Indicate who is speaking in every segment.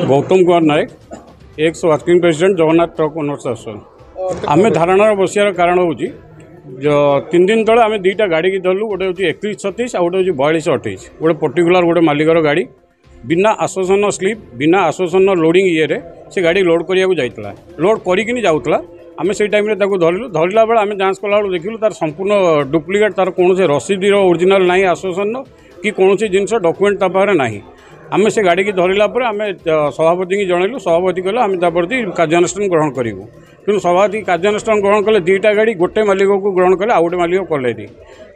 Speaker 1: Gautam Kumar Nayak ex working president Jagannath truck owners association. आम धारणा बसार कारण हूँ जो 3 दिन तले आम 2टा गाड़ी की धरलु गोटे हूँ 3136 आ गोटे हूँ 4228 गोटे पर्टिकुलर गोटे मालिकर गाड़ी बिना आश्वासन स्लीप बिना आश्वासन लोडिंग ये से गाड़ी लोड करने जाइला लोड करी जाऊला आम से टाइम धरलु धरला बेले आम जांच कला देखिलु तार संपूर्ण डुप्लिकेट तार कौन से रसीदर ओरिजिनल ना आश्वासन कि कौन जिनस डॉक्यूमेंट पाखे ना आम से गाड़ी की धरला आम सभापति की जनइलु सभापति कहले आम प्रति कार्यानुष्ठान ग्रहण करूँ कि सभापति कार्यानुष्ठान ग्रहण कले 2टा गाड़ी गोटे मालिक को ग्रहण कले आउ गोटे मालिक कले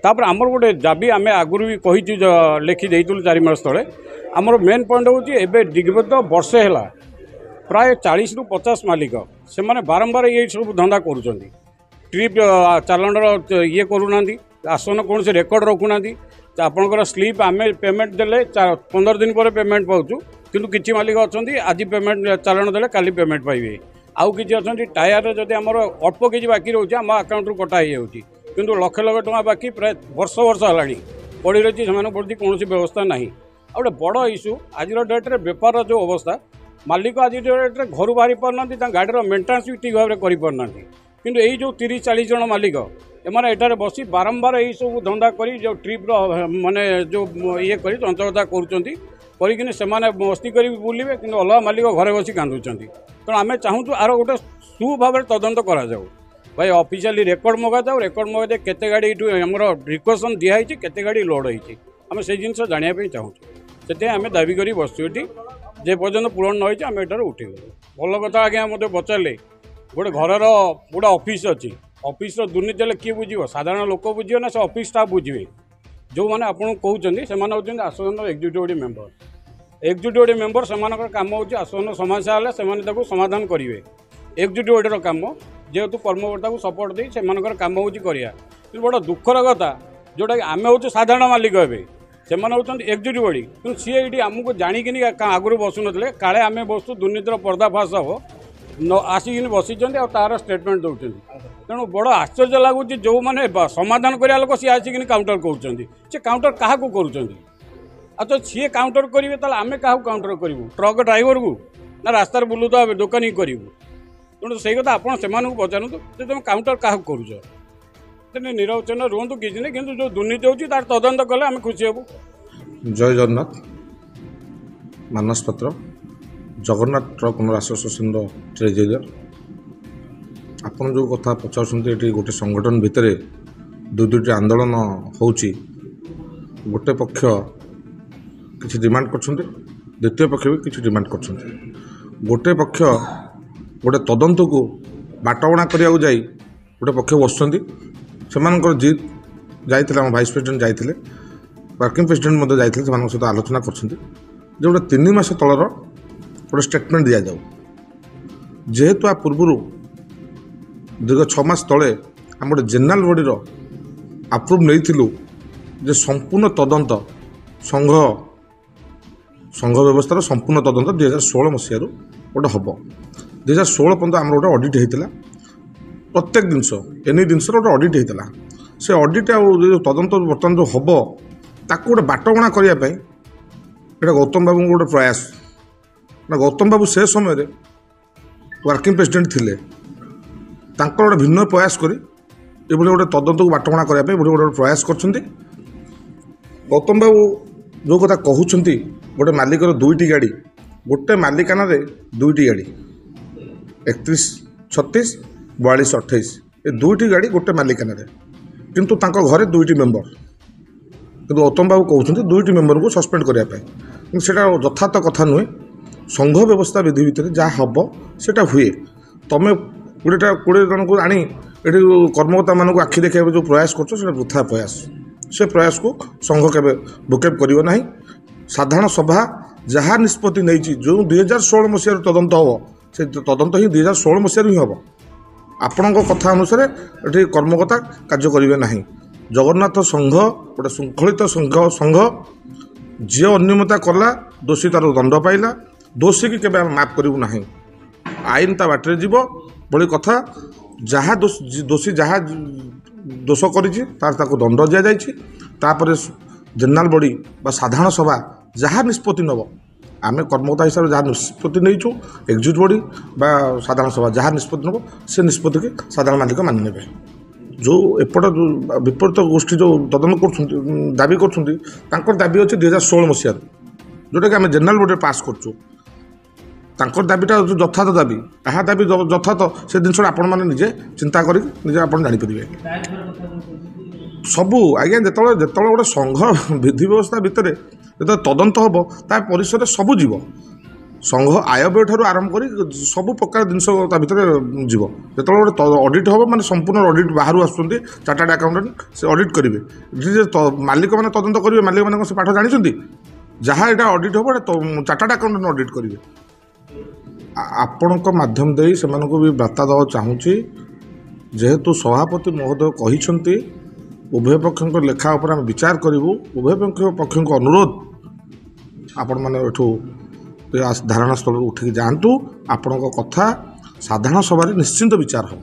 Speaker 1: तापर आमर गोटे दाबी आम आगुरी भी कही लिखी देलु 4 मास तले आमर मेन पॉइंट हूँ विगत वर्षे है प्राय 40 ରୁ 50 मालिक से माने बारंबार ये सब धंदा करुँच ट्रिप चालाणर ये करूना आसन कौन से रेकर्ड रखुना आपंकर स्लीप आम पेमेंट देले 15 दिन पर पेमेंट पाचु किंतु किसी मालिक अच्छा आज पेमेंट चालाण देले काली पेमेंट पाइबे आउ कि अच्छा टायर जब आमर अल्प किसी बाकी रोचे आम आकाउंट कटा हो किंतु लक्ष लक्ष टका बाकी प्राय वर्ष वर्ष है पड़ी रही से प्रति कौन व्यवस्था ना आ गए बड़ इश्यू आज डेट्रे बेपार जो अवस्था मालिक आज डेट्रे घर बाहरी पारना गाड़ीर मेन्टेनान्स भी ठीक भाव में करना किंतु यही जो 30-40 जन मालिक एमाने एटारे बसी बारंबार यही सब धंदा करी जो ट्रिप माने जो ये करी चंचलता करिकिन सेमाने मस्ती करी बुलिबे किंतु अलग मालिक घरे बसी कांदुचंती तेणु आम चाहूँ आर गोटे सुभाव तदंत करा जाऊ भाई ऑफिशियली रेकर्ड मगा जाऊ रेकर्ड मगा केते गाड़ी आमर प्रिकसन दिखाई केते गाड़ी लोड होती आम से जिन जानापी चाहूँ से आम दाबी कर बसु जे पर्यटन पूरण न आम एटार उठे भल कथा आज्ञा मत पचारे गोटे घर गोटे ऑफिस अच्छी ऑफिस दुर्नीति किए बुझे साधारण लोक बुझे ना से ऑफिस स्टाफ बुझे जो मैंने आपको कहते हैं होती आसोसन एक्जिक्यूटिव मेंबर एक्जिक्यूटिव मेंबर से कम हो आसोसन समस्या है से समाधान करेंगे एक्जिक्यूटिव कम जेहेतु कर्मकर्ता को सपोर्ट दे से कम हो बड़ा दुखर कथा जोटा आम हूँ साधारण मालिक हे से एक्जिक्यूटिव बॉडी कि सी ये आमको जाणिकी आगुरी बसुन काले आम बसु दुर्नीतिर पर्दाफाश हम आसिक बसी तार स्टेटमेंट दौरान तेणु बड़ आश्चर्य लगुच जो मैंने समाधान करा लोक सी आसिक काउंटर कर काउंटर क्या कर अच्छा सी काउंटर करेंगे तो आम क्या काउंटर करूँ ट्रक ड्राइवर को ना रास्तार बुलू तो दुकानी करूँ तेणु से कथा आप पचारू तुम काउंटर क्या कर निरवचन रुहतु किसी नहीं कि जो दुर्नीति होती तार तदंत कले आम खुशी हबू।
Speaker 2: जय जगन्नाथ मानस पत्र Jagannath truck owner association treasure आपन जो कथा पचार गोटे संगठन भितर दुईटी आंदोलन हो गोटे पक्ष किसी डिमांड कर द्वितीय पक्ष भी किसी डिमांड कर गोटे पक्ष गोटे तदंत को बाटबणा करने जाई गोटे पक्ष बसुँच से जीत जाइए आम भाइस प्रेसिडेंट जाइए वर्किंग प्रेसिडेंट जाइए सहित आलोचना कर गोटे 3 मास तलर गोटे स्टेटमेंट दि जाऊ जेहेतु आ पूर्व दीर्घ 6 मास तले आम गोटे जेनेराल बॉडीर अप्रूव नहीं जे संपूर्ण तदंत संघ व्यवस्थार संपूर्ण तदंत 2016 मसीह गोटे हम 2016 पर्यटन आम गोटे ऑडिट होता प्रत्येक जिनस एनी जिनस गोटे ऑडिट होता से ऑडिट तदंत बर्तमान जो हम ताकू गोटे बाटबणा करने ये गौतम बाबू गोटे प्रयास ना गौतम बाबू से समय वर्किंग प्रेसिडेंट थिले गोटे भिन्न प्रयास करी गोटे तदंत को बाटबणा करने गोटे प्रयास कर गौतम बाबू जो कथा कहते गोटे मालिकर 2टी गाड़ी गोटे मालिकाना 2टी गाड़ी 3136 4228 ये 2टी गाड़ी गोटे मालिकाना किंतु तांको घरे 2टी मेंबर किंतु गौतम बाबू कहते 2टी मेंबर को सस्पेंड करने से यथार्थ कथा नुहे संघ व्यवस्था विधि भितर जहाँ हम सेटा हुए तुम 20 जन को आनी ये कर्मकर्ता मानक आखि देखा जो प्रयास कर वृथा प्रयास से प्रयास को संघ के बुकेप कर साधारण सभा जहाँ निष्पत्ति नहीं जो 2016 मसीह तदंत हम से तदंत ही 2016 मसीह ही हम आपण कथा अनुसार ये कर्मकर्ता कार्य करेंगे ना जगन्नाथ संघ गोटे श्रृंखलित संघ जी अनियमितता कला दोषी तार दंड पाइला दोषी की केबे माफ करूँ ना आईन ता बाटर जीव बड़ी कथा जहाँ दोषी जहाँ दोष कर दंड दि जापर जेनेराल बॉडी बा साधारण सभा जहाँ निष्पत्ति नब आम कर्मकर्ता हिसाब से जहाँ निष्पत्ति नहीं एक्जिट बॉडी बा साधारण सभा जहाँ निष्पत्ति नब से निष्पत्ति के साधारण मालिक मानि ने जो एपट विपरीत गोष्ठी जो तदन कर दाबी कर दाबी अच्छे 2016 मसीह जोटा कि आम जेनेल बोर्ड पास करूँ दाबीटा यथार्थ दाबी यहाँ दाबी यथार्थ से जिन आपण मैंने निजे चिंता करें आप जापर सबू आज्ञा जो गोटे संघ विधि व्यवस्था भितर जो तदंत हम ता परिसर सबू जीव संघ आयव्यय ठार आरंभ कर सब प्रकार जिनस भितर जीव जो गोटे अडिट हम माने संपूर्ण अडिट बाहर आसुँच चार्टार्ड अकाउंटेंट से अडिट करेंगे मालिक मैंने तदंत करेंगे मालिक मैंने से पाठ जानते जहाँ यहाँ अडिट हम चार्टार्ड अकाउंटेंट अडिट करेंगे आपण माध्यम दे से भी बार्ता देवा चाहूँगी जेहेतु सभापति महोदय कहते उभय पक्ष लेखा उपर आम विचार करूँ उभय पक्ष अनुरोध आपण मैंने धारणा स्थल उठिक जातु आपण कथा साधारण सभा निश्चिंत विचार हो।